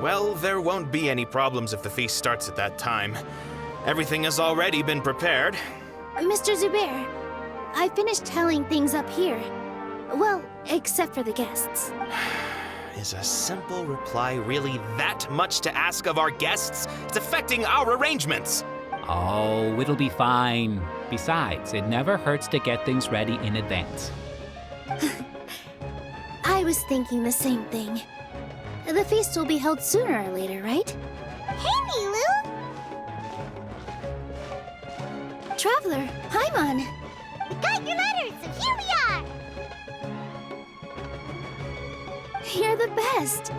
Well, there won't be any problems if the feast starts at that time. Everything has already been prepared. Mr. Zubair, I finished tallying things up here. Well, except for the guests. Is a simple reply really that much to ask of our guests? It's affecting our arrangements. Oh, it'll be fine. Besides, it never hurts to get things ready in advance. I was thinking the same thing. The feast will be held sooner or later, right? Hey, Nilu! Traveler, Paimon! We got your letters, so here we are! You're the best!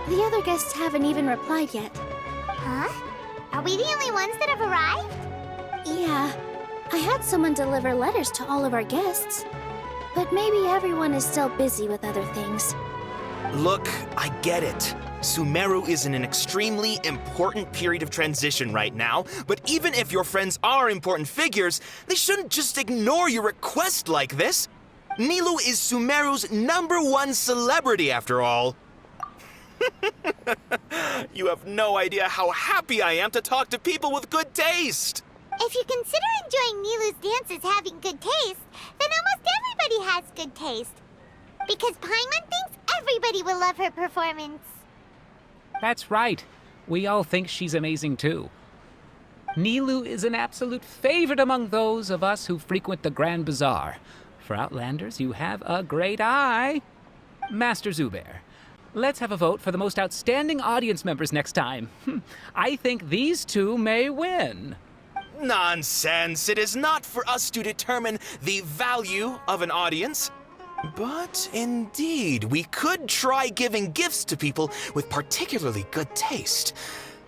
The other guests haven't even replied yet. Huh? Are we the only ones that have arrived? Yeah, I had someone deliver letters to all of our guests. But maybe everyone is still busy with other things. Look, I get it. Sumeru is in an extremely important period of transition right now, but even if your friends are important figures, they shouldn't just ignore your request like this. Nilu is Sumeru's #1 celebrity, after all. You have no idea how happy I am to talk to people with good taste. If you consider enjoying Nilu's dances having good taste, then almost everybody has good taste. Because Paimon thinks everybody will love her performance. That's right. We all think she's amazing too. Nilu is an absolute favorite among those of us who frequent the Grand Bazaar. For Outlanders, you have a great eye. Master Zubair, let's have a vote for the most outstanding audience members next time. I think these two may win. Nonsense. It is not for us to determine the value of an audience. But indeed, we could try giving gifts to people with particularly good taste.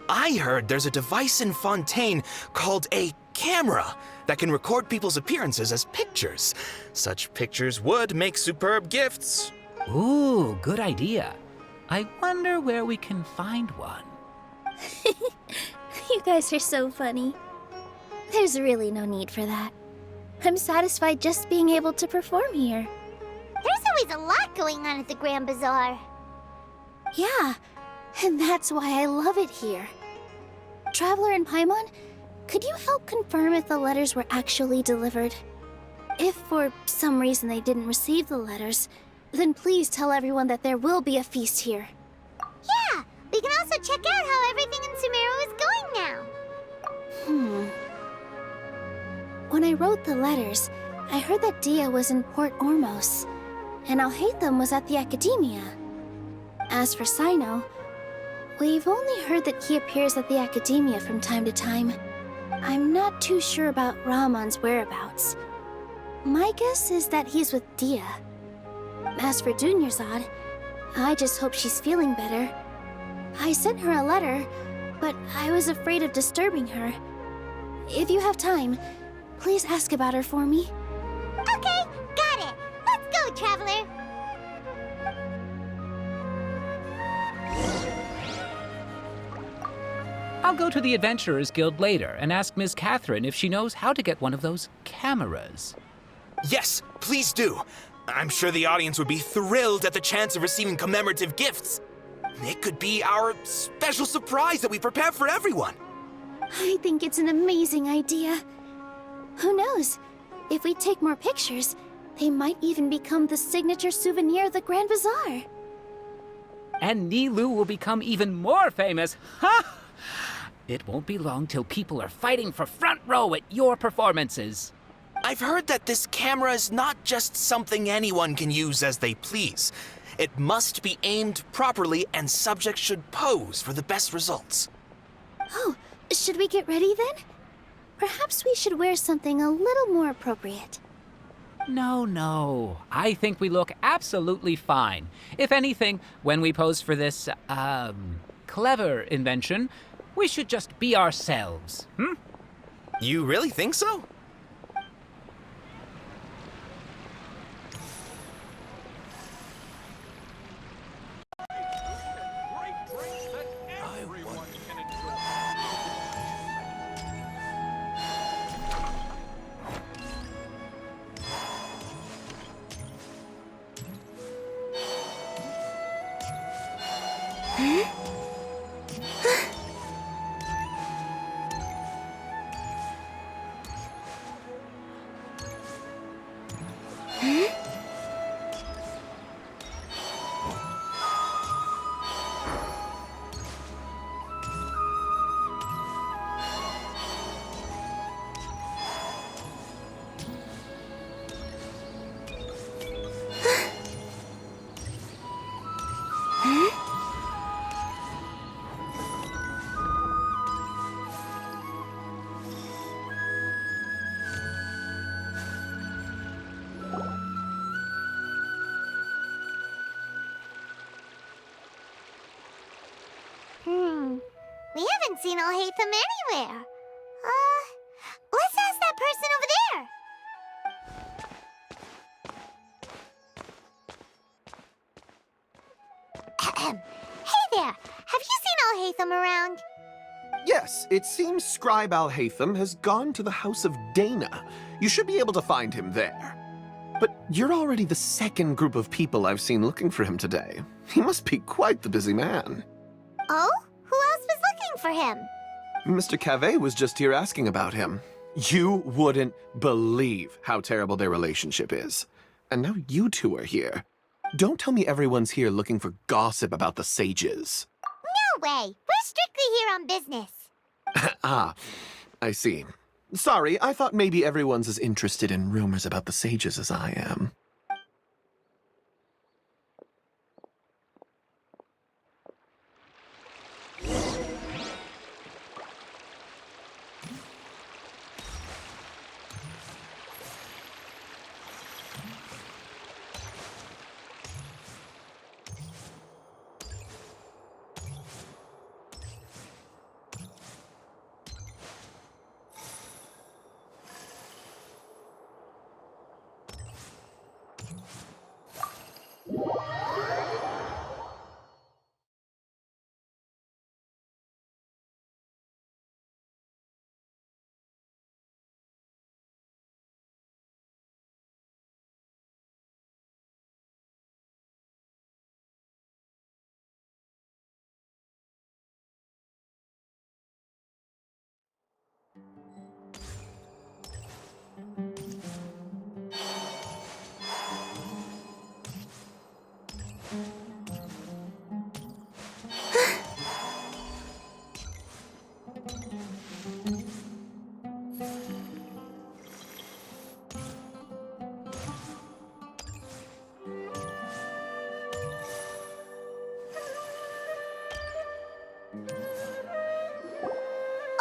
I heard there's a device in Fontaine called a camera that can record people's appearances as pictures. Such pictures would make superb gifts. Ooh, good idea. I wonder where we can find one. You guys are so funny. There's really no need for that. I'm satisfied just being able to perform here. There's always a lot going on at the Grand Bazaar. Yeah, and that's why I love it here. Traveler and Paimon, could you help confirm if the letters were actually delivered? If for some reason they didn't receive the letters, then please tell everyone that there will be a feast here. Yeah, we can also check out how everything in Sumeru is going now. When I wrote the letters, I heard that Dia was in Port Ormos, and Alhaitham was at the Academia. As for Sino, we've only heard that he appears at the Academia from time to time. I'm not too sure about Ramon's whereabouts. My guess is that he's with Dia. As for Dunyarzad, I just hope she's feeling better. I sent her a letter, but I was afraid of disturbing her. If you have time, please ask about her for me. Okay, got it. Let's go, Traveler. I'll go to the Adventurers Guild later and ask Ms. Catherine if she knows how to get one of those cameras. Yes, please do. I'm sure the audience would be thrilled at the chance of receiving commemorative gifts. It could be our special surprise that we prepare for everyone. I think it's an amazing idea. Who knows? If we take more pictures, they might even become the signature souvenir of the Grand Bazaar. And Nilu will become even more famous. Ha! It won't be long till people are fighting for front row at your performances. I've heard that this camera is not just something anyone can use as they please. It must be aimed properly and subjects should pose for the best results. Oh, should we get ready then? Perhaps we should wear something a little more appropriate. No. I think we look absolutely fine. If anything, when we pose for this, clever invention, we should just be ourselves, You really think so? We haven't seen Alhaitham anywhere. Let's ask that person over there. Hey there, have you seen Alhaitham around? Yes, it seems Scribe Alhaitham has gone to the House of Dana. You should be able to find him there. But you're already the second group of people I've seen looking for him today. He must be quite the busy man. Oh? Who else was looking for him? Mr. Cavey was just here asking about him. You wouldn't believe how terrible their relationship is. And now you two are here. Don't tell me everyone's here looking for gossip about the sages. No way. We're strictly here on business. Ah, I see. Sorry, I thought maybe everyone's as interested in rumors about the sages as I am.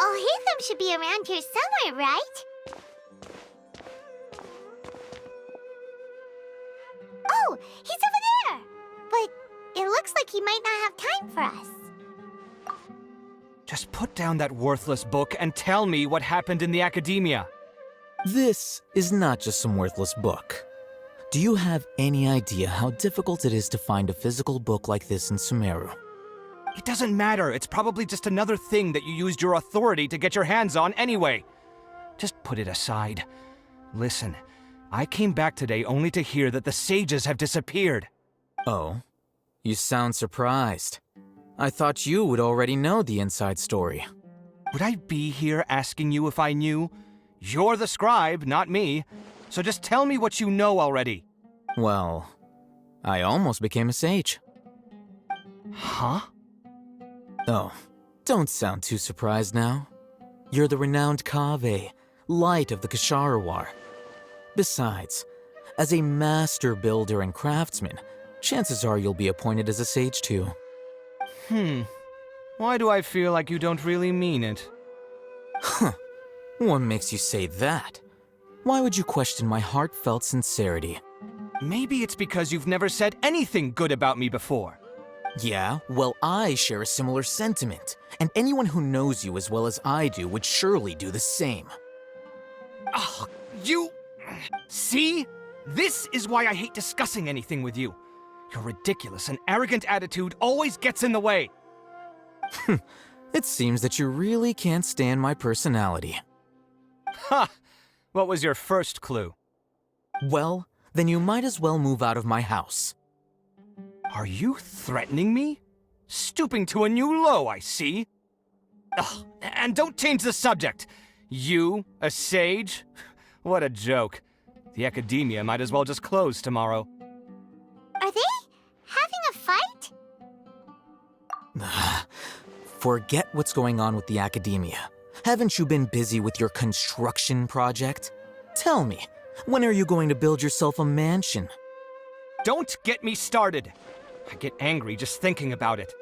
Alhaitham should be around here somewhere, right? Oh, he's over there! But it looks like he might not have time for us. Just put down that worthless book and tell me what happened in the academia. This is not just some worthless book. Do you have any idea how difficult it is to find a physical book like this in Sumeru? It doesn't matter. It's probably just another thing that you used your authority to get your hands on anyway. Just put it aside. Listen, I came back today only to hear that the sages have disappeared. Oh, you sound surprised. I thought you would already know the inside story. Would I be here asking you if I knew? You're the scribe, not me. So just tell me what you know already. Well, I almost became a sage. Huh? Oh, don't sound too surprised now. You're the renowned Kaveh, light of the Ksharawar. Besides, as a master builder and craftsman, chances are you'll be appointed as a sage too. Why do I feel like you don't really mean it? Huh. What makes you say that? Why would you question my heartfelt sincerity? Maybe it's because you've never said anything good about me before. Yeah, well, I share a similar sentiment, and anyone who knows you as well as I do would surely do the same. Oh, you... See? This is why I hate discussing anything with you. Your ridiculous and arrogant attitude always gets in the way. It seems that you really can't stand my personality. Ha! What was your first clue? Well, then you might as well move out of my house. Are you threatening me? Stooping to a new low, I see. Ugh, and don't change the subject. You, a sage? What a joke. The academia might as well just close tomorrow. Are they having a fight? Forget what's going on with the academia. Haven't you been busy with your construction project? Tell me, when are you going to build yourself a mansion? Don't get me started. I get angry just thinking about it.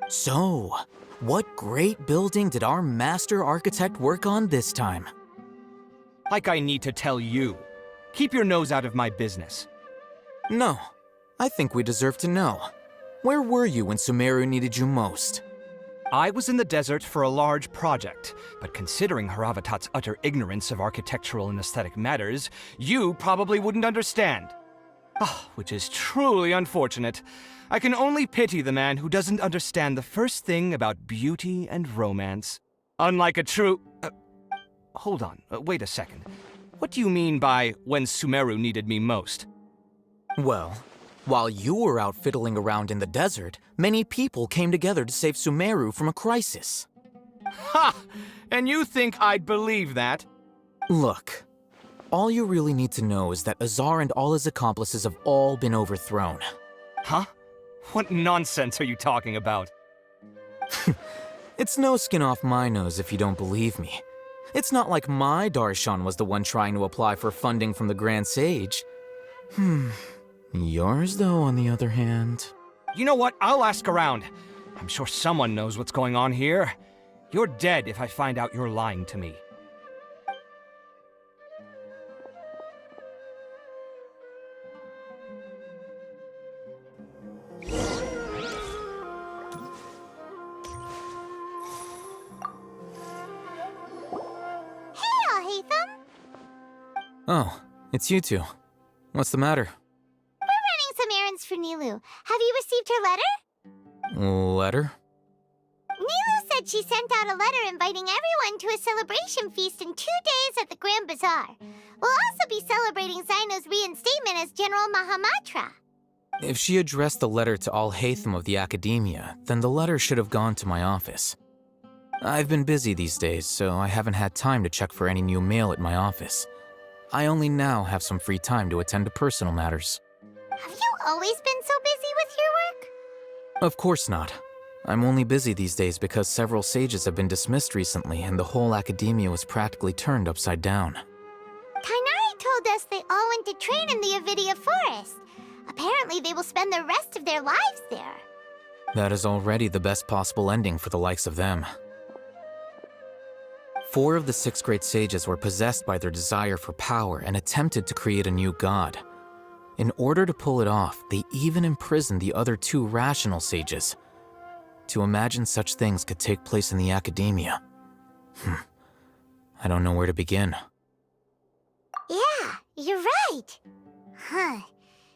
So, what great building did our master architect work on this time? Like I need to tell you. Keep your nose out of my business. No, I think we deserve to know. Where were you when Sumeru needed you most? I was in the desert for a large project, but considering Haravatat's utter ignorance of architectural and aesthetic matters, you probably wouldn't understand. Which is truly unfortunate. I can only pity the man who doesn't understand the first thing about beauty and romance. Unlike a true... hold on, wait a second. What do you mean by when Sumeru needed me most? Well, while you were out fiddling around in the desert, many people came together to save Sumeru from a crisis. Ha! And you think I'd believe that? Look, all you really need to know is that Azar and all his accomplices have all been overthrown. Huh? What nonsense are you talking about? It's no skin off my nose if you don't believe me. It's not like my Darshan was the one trying to apply for funding from the Grand Sage. Yours, though, on the other hand... You know what? I'll ask around. I'm sure someone knows what's going on here. You're dead if I find out you're lying to me. Oh, it's you two. What's the matter? We're running some errands for Nilu. Have you received her letter? Letter? Nilu said she sent out a letter inviting everyone to a celebration feast in 2 days at the Grand Bazaar. We'll also be celebrating Zaino's reinstatement as General Mahamatra. If she addressed the letter to Al Haytham of the Academia, then the letter should have gone to my office. I've been busy these days, so I haven't had time to check for any new mail at my office. I only now have some free time to attend to personal matters. Have you always been so busy with your work? Of course not. I'm only busy these days because several sages have been dismissed recently and the whole academia was practically turned upside down. Kainari told us they all went to train in the Avidia Forest. Apparently they will spend the rest of their lives there. That is already the best possible ending for the likes of them. 4 of the 6 great sages were possessed by their desire for power and attempted to create a new god. In order to pull it off, they even imprisoned the other 2 rational sages. To imagine such things could take place in the academia. I don't know where to begin. Yeah, you're right.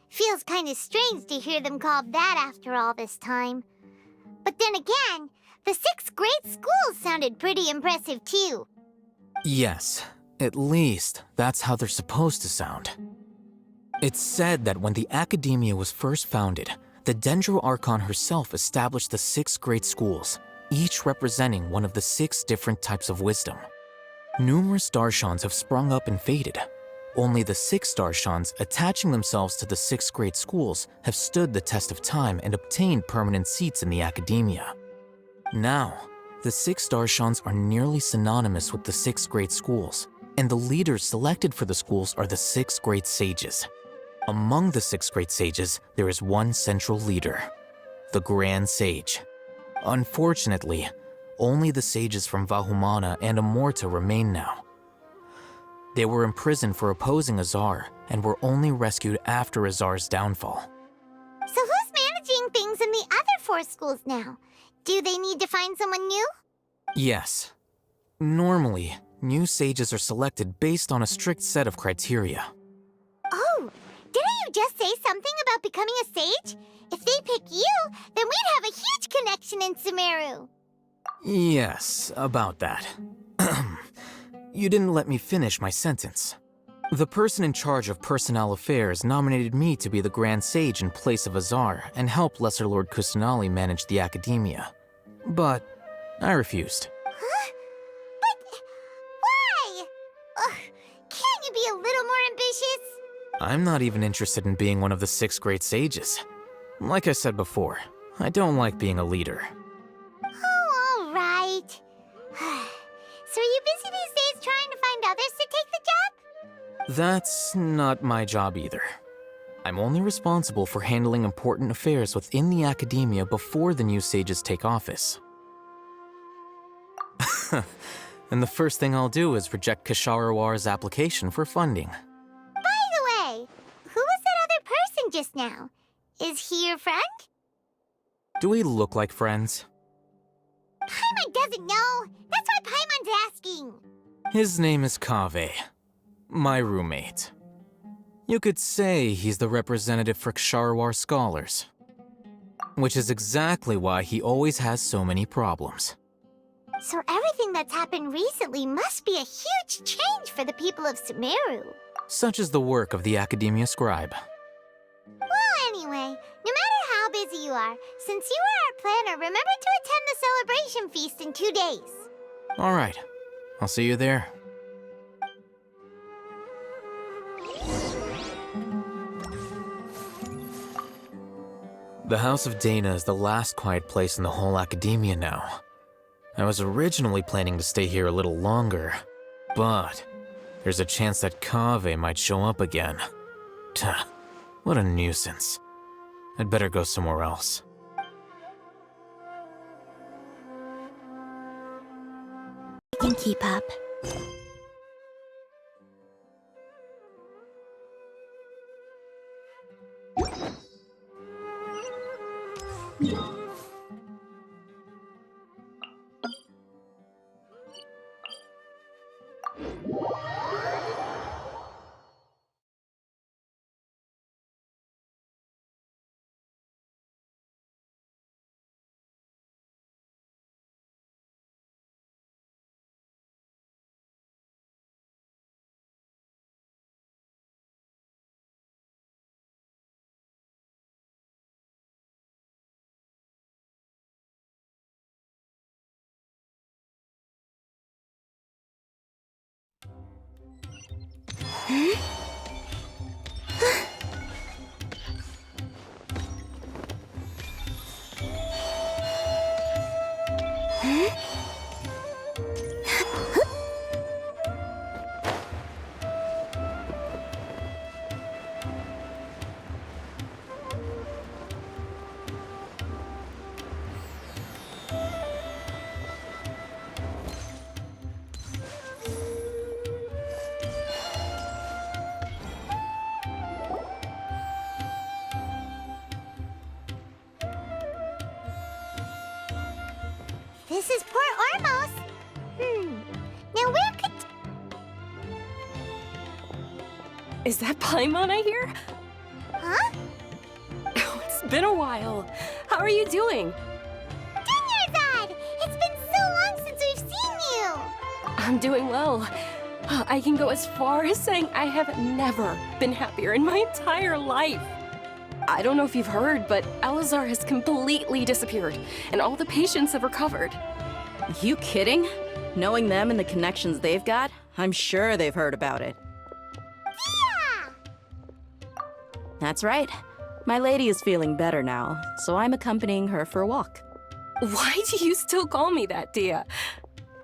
Feels kind of strange to hear them called that after all this time. But then again, the 6 great schools sounded pretty impressive too. Yes, at least that's how they're supposed to sound. It's said that when the academia was first founded, the Dendro Archon herself established the 6 great schools, each representing one of the 6 different types of wisdom. Numerous Darshans have sprung up and faded. Only the 6 Darshans attaching themselves to the 6 great schools have stood the test of time and obtained permanent seats in the academia. Now, the 6 Darshans are nearly synonymous with the 6 great schools, and the leaders selected for the schools are the 6 great sages. Among the 6 great sages, there is one central leader, the Grand Sage. Unfortunately, only the sages from Vahumana and Amorta remain now. They were imprisoned for opposing Azar and were only rescued after Azar's downfall. So who's managing things in the other 4 schools now? Do they need to find someone new? Yes. Normally, new sages are selected based on a strict set of criteria. Oh, didn't you just say something about becoming a sage? If they pick you, then we'd have a huge connection in Sumeru. Yes, about that. You didn't let me finish my sentence. The person in charge of personnel affairs nominated me to be the Grand Sage in place of Azar and help Lesser Lord Kusanali manage the academia. But I refused. Huh? But why? Ugh, can't you be a little more ambitious? I'm not even interested in being one of the 6 great sages. Like I said before, I don't like being a leader. Oh, all right. So are you busy these days trying to find others to take the job? That's not my job either. I'm only responsible for handling important affairs within the academia before the new sages take office. And the first thing I'll do is reject Kasharawar's application for funding. By the way, who was that other person just now? Is he your friend? Do we look like friends? Paimon doesn't know. That's why Paimon's asking. His name is Kaveh, my roommate. You could say he's the representative for Ksharawar scholars. Which is exactly why he always has so many problems. So everything that's happened recently must be a huge change for the people of Sumeru. Such is the work of the Academia Scribe. Well, anyway, no matter how busy you are, since you are our planner, remember to attend the celebration feast in 2 days. All right, I'll see you there. The House of Dana is the last quiet place in the whole academia now. I was originally planning to stay here a little longer, but there's a chance that Kaveh might show up again. Tuh, what a nuisance. I'd better go somewhere else. I can keep up. This is Port Ormos. Now where could... Is that Paimon I hear? Huh? Oh, it's been a while. How are you doing? Dinyarzad! It's been so long since we've seen you! I'm doing well. I can go as far as saying I have never been happier in my entire life. I don't know if you've heard, but Elazar has completely disappeared, and all the patients have recovered. You kidding? Knowing them and the connections they've got, I'm sure they've heard about it. Yeah! That's right. My lady is feeling better now, so I'm accompanying her for a walk. Why do you still call me that, Dia?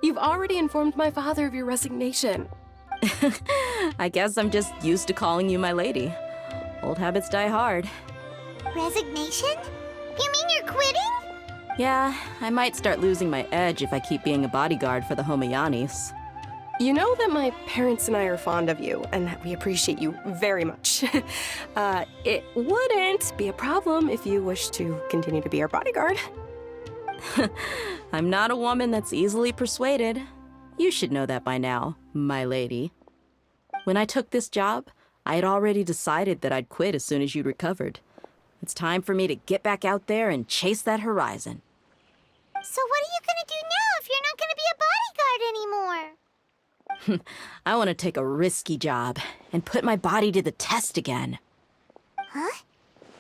You've already informed my father of your resignation. I guess I'm just used to calling you my lady. Old habits die hard. Resignation? You mean you're quitting? Yeah, I might start losing my edge if I keep being a bodyguard for the Homayanis. You know that my parents and I are fond of you, and that we appreciate you very much. It wouldn't be a problem if you wish to continue to be our bodyguard. I'm not a woman that's easily persuaded. You should know that by now, my lady. When I took this job, I had already decided that I'd quit as soon as you'd recovered. It's time for me to get back out there and chase that horizon. So what are you gonna do now if you're not gonna be a bodyguard anymore? I want to take a risky job and put my body to the test again. Huh?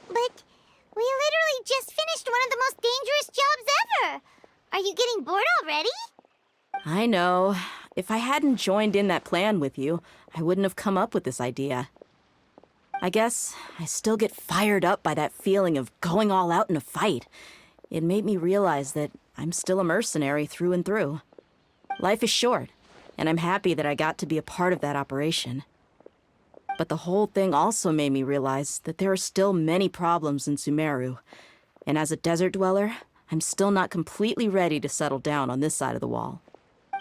But we literally just finished one of the most dangerous jobs ever! Are you getting bored already? I know. If I hadn't joined in that plan with you, I wouldn't have come up with this idea. I guess I still get fired up by that feeling of going all out in a fight. It made me realize that I'm still a mercenary through and through. Life is short, and I'm happy that I got to be a part of that operation. But the whole thing also made me realize that there are still many problems in Sumeru, and as a desert dweller, I'm still not completely ready to settle down on this side of the wall.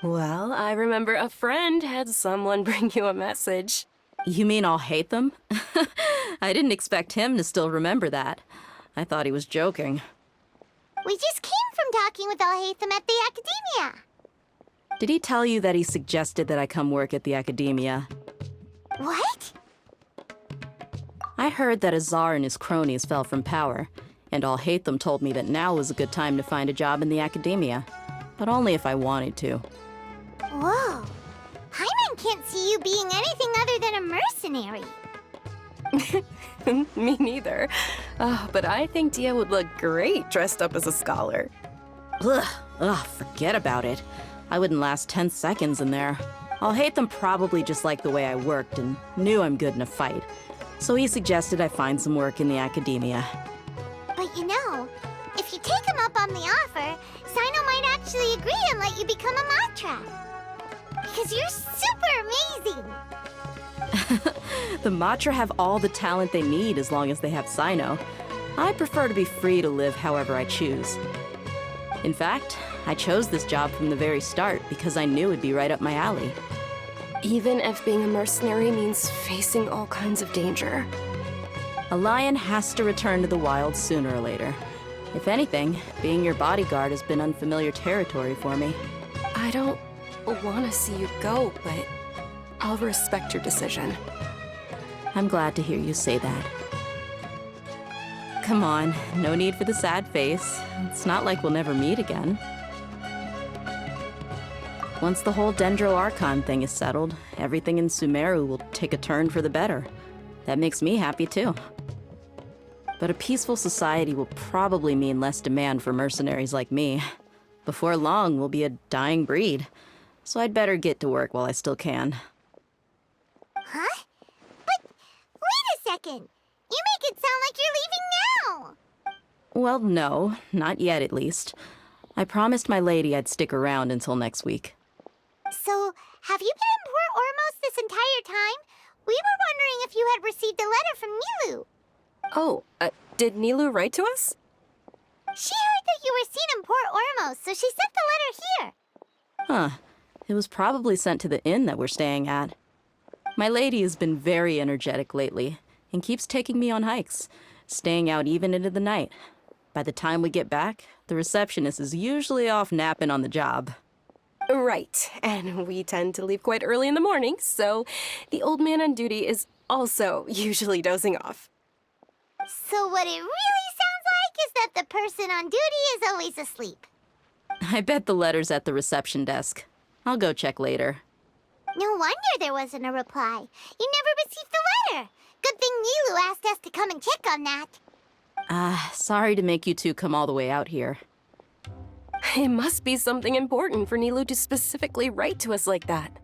Well, I remember a friend had someone bring you a message. You mean I'll hate them? I didn't expect him to still remember that. I thought he was joking. We just came from talking with Alhaitham at the Academia. Did he tell you that he suggested that I come work at the Academia? What? I heard that Azar and his cronies fell from power, and Alhaitham told me that now was a good time to find a job in the Academia, but only if I wanted to. Whoa. Paimon can't see you being anything other than a mercenary. Me neither. But I think Dia would look great dressed up as a scholar. Ugh, forget about it. I wouldn't last 10 seconds in there. Alhaitham probably just liked the way I worked and knew I'm good in a fight. So he suggested I find some work in the Academia. But you know, if you take him up on the offer, Sino might actually agree and let you become a Matra. Because you're super amazing! The Matra have all the talent they need as long as they have Sino. I prefer to be free to live however I choose. In fact, I chose this job from the very start because I knew it'd be right up my alley. Even if being a mercenary means facing all kinds of danger. A lion has to return to the wild sooner or later. If anything, being your bodyguard has been unfamiliar territory for me. I don't want to see you go, but I'll respect your decision. I'm glad to hear you say that. Come on, no need for the sad face. It's not like we'll never meet again. Once the whole Dendro Archon thing is settled, everything in Sumeru will take a turn for the better. That makes me happy too. But a peaceful society will probably mean less demand for mercenaries like me. Before long, we'll be a dying breed. So I'd better get to work while I still can. Huh? But wait a second! You make it sound like you're leaving now! Well, no, not yet at least. I promised my lady I'd stick around until next week. So, have you been in Port Ormos this entire time? We were wondering if you had received a letter from Nilu. Oh, did Nilu write to us? She heard that you were seen in Port Ormos, so she sent the letter here. Huh. It was probably sent to the inn that we're staying at. My lady has been very energetic lately and keeps taking me on hikes, staying out even into the night. By the time we get back, the receptionist is usually off napping on the job. Right, and we tend to leave quite early in the morning, so the old man on duty is also usually dozing off. So what it really sounds like is that the person on duty is always asleep. I bet the letter's at the reception desk. I'll go check later. No wonder there wasn't a reply. You never received the letter. Good thing Nilu asked us to come and check on that. Sorry to make you two come all the way out here. It must be something important for Nilu to specifically write to us like that.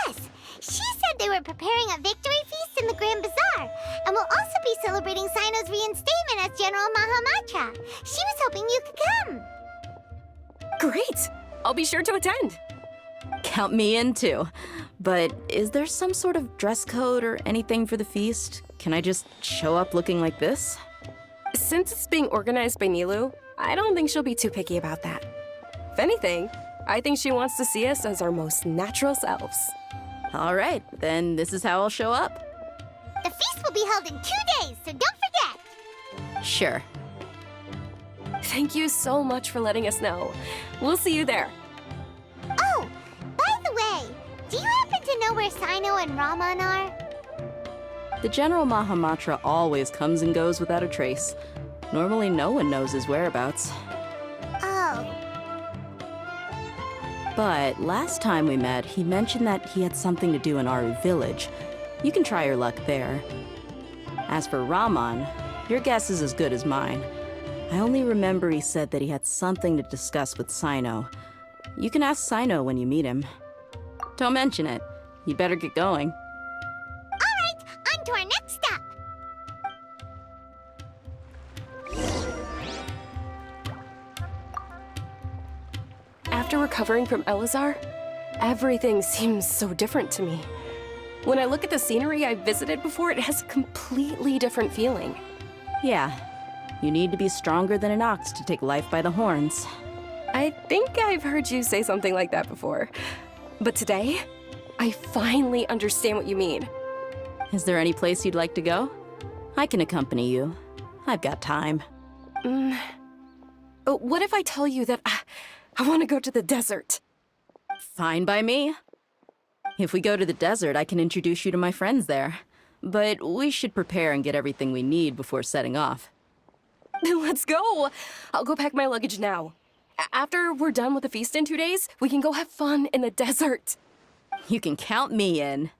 Yes, she said they were preparing a victory feast in the Grand Bazaar, and will also be celebrating Sino's reinstatement as General Mahamatra. She was hoping you could come. Great! I'll be sure to attend. Count me in too. But is there some sort of dress code or anything for the feast? Can I just show up looking like this? Since it's being organized by Nilu, I don't think she'll be too picky about that. If anything, I think she wants to see us as our most natural selves. All right, then this is how I'll show up. The feast will be held in 2 days, so don't forget! Sure. Thank you so much for letting us know. We'll see you there. Oh, by the way, do you happen to know where Sino and Raman are? The General Mahamatra always comes and goes without a trace. Normally no one knows his whereabouts. Oh, But last time we met, he mentioned that he had something to do in Aru Village. You can try your luck there. As for Raman, your guess is as good as mine. I only remember he said that he had something to discuss with Sino. You can ask Sino when you meet him. Don't mention it. You'd better get going. all right, on to our next stop! After recovering from Elazar, everything seems so different to me. When I look at the scenery I've visited before, it has a completely different feeling. Yeah, you need to be stronger than an ox to take life by the horns. I think I've heard you say something like that before. But today, I finally understand what you mean. Is there any place you'd like to go? I can accompany you. I've got time. What if I tell you that I want to go to the desert? Fine by me. If we go to the desert, I can introduce you to my friends there. But we should prepare and get everything we need before setting off. Let's go! I'll go pack my luggage now. After we're done with the feast in 2 days, we can go have fun in the desert. You can count me in.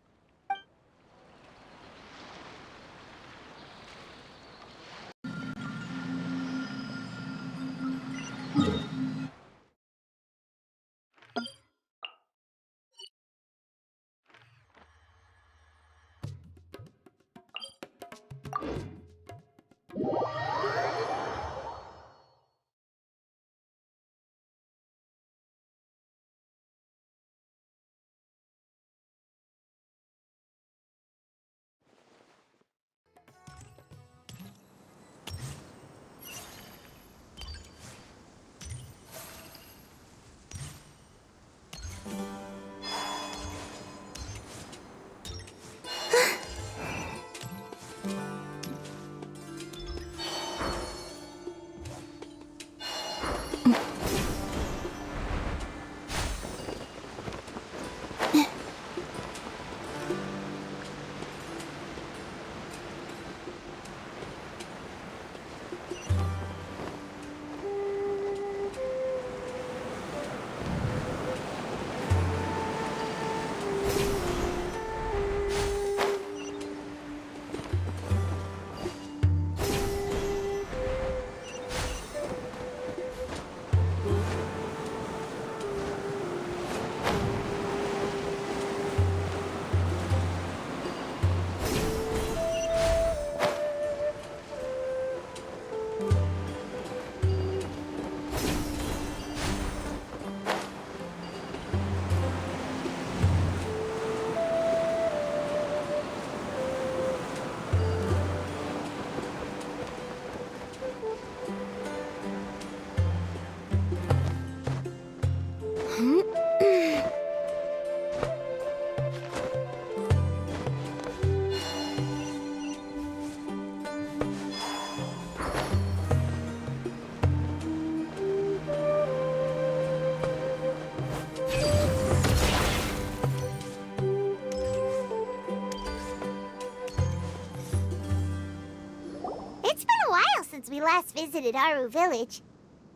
It's been a while since we last visited Aru Village.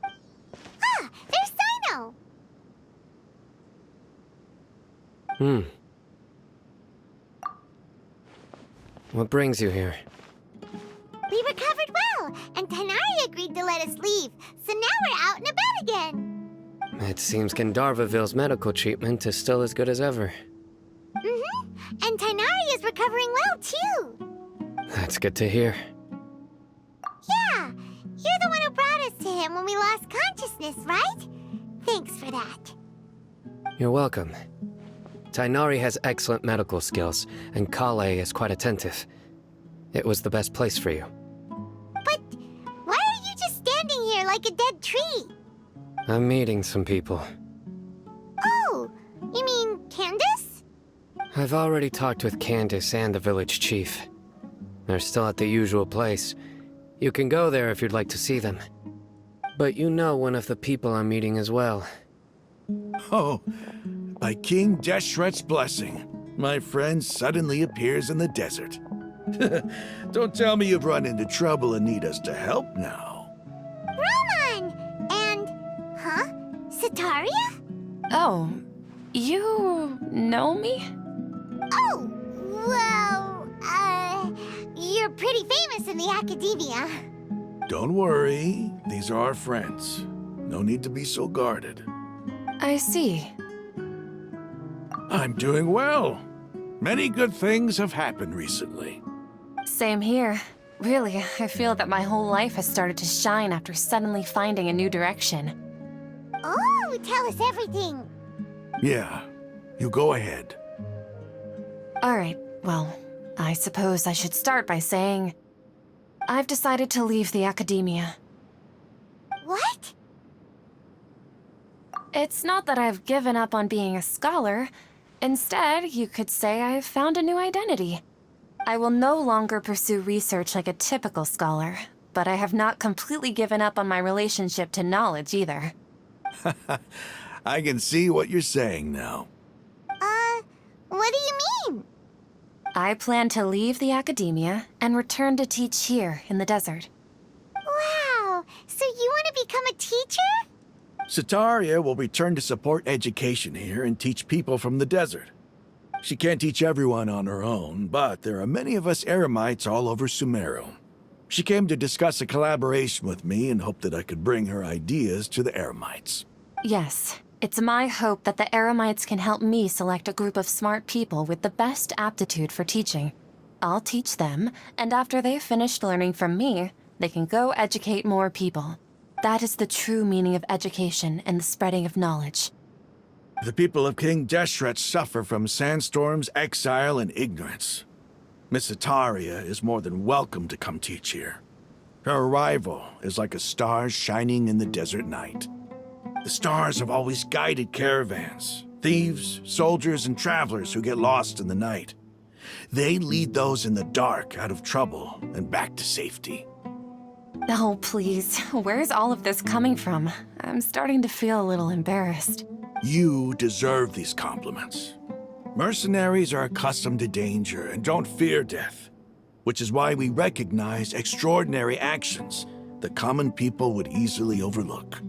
Ah, there's Sino! What brings you here? We recovered well, and Tanari agreed to let us leave, so now we're out and about again. It seems Gandharvaville's medical treatment is still as good as ever. And Tanari is recovering well, too. That's good to hear. Yeah, you're the one who brought us to him when we lost consciousness, right? Thanks for that. You're welcome. Tainari has excellent medical skills, and Kale is quite attentive. It was the best place for you. But why are you just standing here like a dead tree? I'm meeting some people. Oh, you mean Candace? I've already talked with Candace and the village chief. They're still at the usual place. You can go there if you'd like to see them. But you know one of the people I'm meeting as well. Oh, by King Deshret's blessing, my friend suddenly appears in the desert. Don't tell me you've run into trouble and need us to help now. Roman! And... huh? Sataria? Oh, you know me? Oh, well, you're pretty famous in the academia. Don't worry, these are our friends. No need to be so guarded. I see. I'm doing well. Many good things have happened recently. Same here. Really, I feel that my whole life has started to shine after suddenly finding a new direction. Oh, tell us everything. Yeah, you go ahead. Alright, well, I suppose I should start by saying... I've decided to leave the academia. What? It's not that I've given up on being a scholar. Instead, you could say I've found a new identity. I will no longer pursue research like a typical scholar, but I have not completely given up on my relationship to knowledge either. I can see what you're saying now. What do you mean? I plan to leave the academia and return to teach here in the desert. Wow, so you want to become a teacher? Sataria will return to support education here and teach people from the desert. She can't teach everyone on her own, but there are many of us Eremites all over Sumeru. She came to discuss a collaboration with me and hoped that I could bring her ideas to the Eremites. Yes, it's my hope that the Eremites can help me select a group of smart people with the best aptitude for teaching. I'll teach them, and after they've finished learning from me, they can go educate more people. That is the true meaning of education and the spreading of knowledge. The people of King Deshret suffer from sandstorms, exile, and ignorance. Miss Sataria is more than welcome to come teach here. Her arrival is like a star shining in the desert night. The stars have always guided caravans, thieves, soldiers, and travelers who get lost in the night. They lead those in the dark out of trouble and back to safety. Oh, please. Where's all of this coming from? I'm starting to feel a little embarrassed. You deserve these compliments. Mercenaries are accustomed to danger and don't fear death, which is why we recognize extraordinary actions that common people would easily overlook.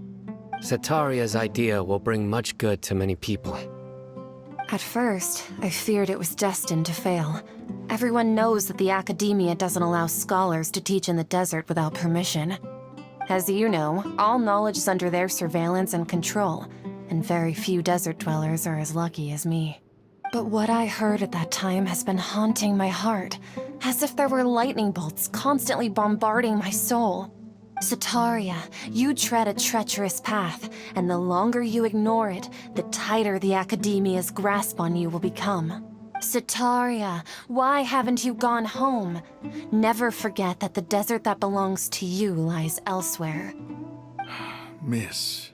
Sataria's idea will bring much good to many people. At first, I feared it was destined to fail. Everyone knows that the academia doesn't allow scholars to teach in the desert without permission. As you know, all knowledge is under their surveillance and control, and very few desert dwellers are as lucky as me. But what I heard at that time has been haunting my heart, as if there were lightning bolts constantly bombarding my soul. Sataria, you tread a treacherous path, and the longer you ignore it, the tighter the academia's grasp on you will become. Sataria, why haven't you gone home? Never forget that the desert that belongs to you lies elsewhere. Miss.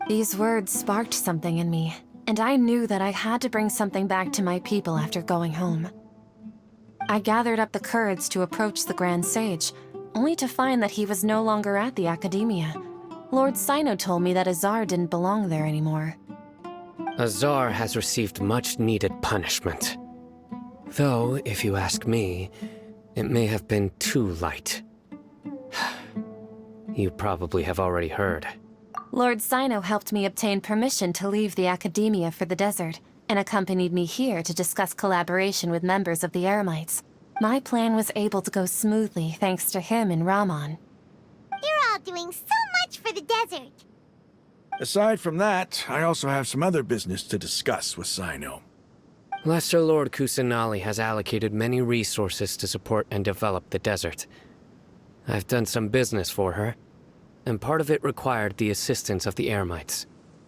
These words sparked something in me, and I knew that I had to bring something back to my people after going home. I gathered up the courage to approach the Grand Sage, only to find that he was no longer at the academia. Lord Sino told me that Azar didn't belong there anymore. Azar has received much-needed punishment. Though, if you ask me, it may have been too light. You probably have already heard. Lord Sino helped me obtain permission to leave the academia for the desert, and accompanied me here to discuss collaboration with members of the Eremites. My plan was able to go smoothly thanks to him and Rahman. You're all doing so much for the desert. Aside from that, I also have some other business to discuss with Sino. Lesser Lord Kusanali has allocated many resources to support and develop the desert. I've done some business for her, and part of it required the assistance of the Eremites.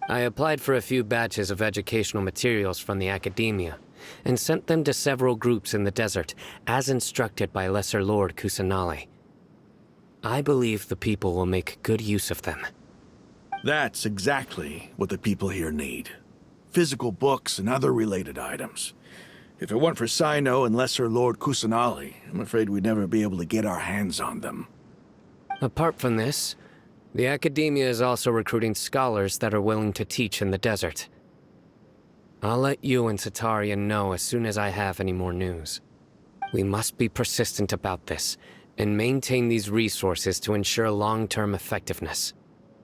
I applied for a few batches of educational materials from the academia, and sent them to several groups in the desert, as instructed by Lesser Lord Kusanali. I believe the people will make good use of them. That's exactly what the people here need. Physical books and other related items. If it weren't for Sino and Lesser Lord Kusanali, I'm afraid we'd never be able to get our hands on them. Apart from this, the Academia is also recruiting scholars that are willing to teach in the desert. I'll let you and Sataria know as soon as I have any more news. We must be persistent about this, and maintain these resources to ensure long-term effectiveness.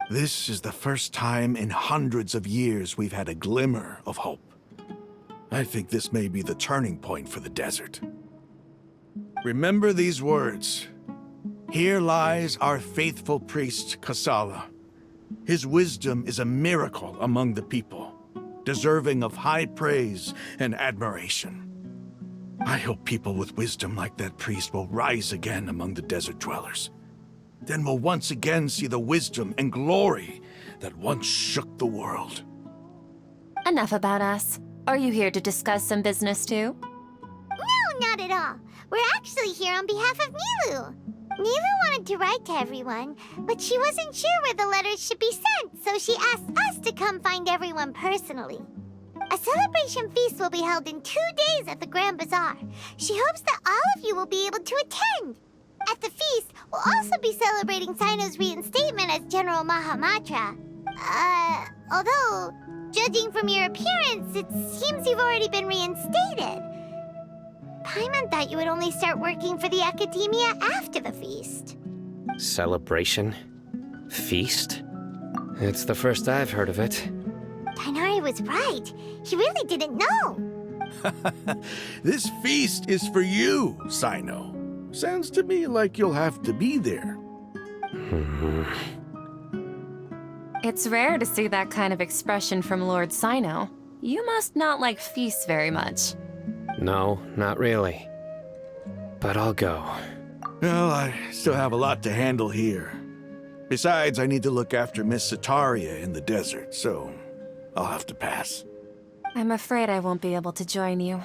This is the first time in hundreds of years we've had a glimmer of hope. I think this may be the turning point for the desert. Remember these words. Here lies our faithful priest, Kasala. His wisdom is a miracle among the people, deserving of high praise and admiration. I hope people with wisdom like that priest will rise again among the desert dwellers. Then we'll once again see the wisdom and glory that once shook the world. Enough about us. Are you here to discuss some business too? No, not at all. We're actually here on behalf of Nilu. Nilu wanted to write to everyone, but she wasn't sure where the letters should be sent, so she asked us to come find everyone personally. A celebration feast will be held in 2 days at the Grand Bazaar. She hopes that all of you will be able to attend. At the feast, we'll also be celebrating Sino's reinstatement as General Mahamatra. Although, judging from your appearance, it seems you've already been reinstated. Paimon thought you would only start working for the Academia after the feast. Celebration? Feast? It's the first I've heard of it. Tainari was right. He really didn't know. This feast is for you, Sino. Sounds to me like you'll have to be there. It's rare to see that kind of expression from Lord Sino. You must not like feasts very much. No, not really. But I'll go. Well, I still have a lot to handle here. Besides, I need to look after Miss Sataria in the desert, so I'll have to pass. I'm afraid I won't be able to join you.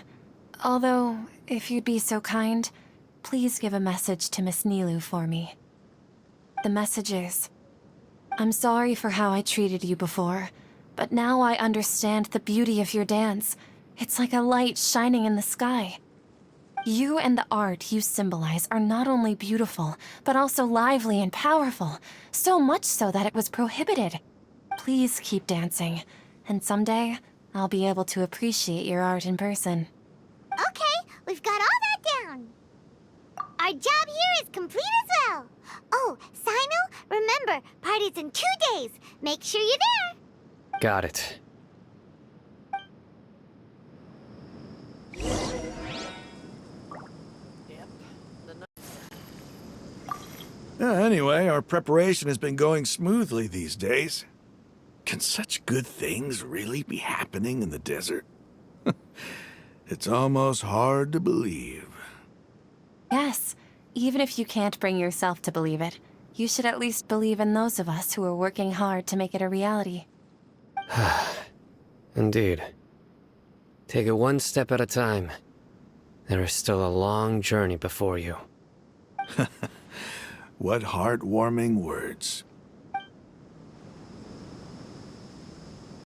Although, if you'd be so kind, please give a message to Miss Nilu for me. The message is, I'm sorry for how I treated you before, but now I understand the beauty of your dance. It's like a light shining in the sky. You and the art you symbolize are not only beautiful, but also lively and powerful, so much so that it was prohibited. Please keep dancing, and someday I'll be able to appreciate your art in person. Okay, we've got all that down. Our job here is complete as well. Oh, Sino, remember, party's in 2 days. Make sure you're there. Got it. Anyway, our preparation has been going smoothly these days. Can such good things really be happening in the desert? It's almost hard to believe. Yes, even if you can't bring yourself to believe it, you should at least believe in those of us who are working hard to make it a reality. Indeed. Take it one step at a time. There is still a long journey before you. What heartwarming words.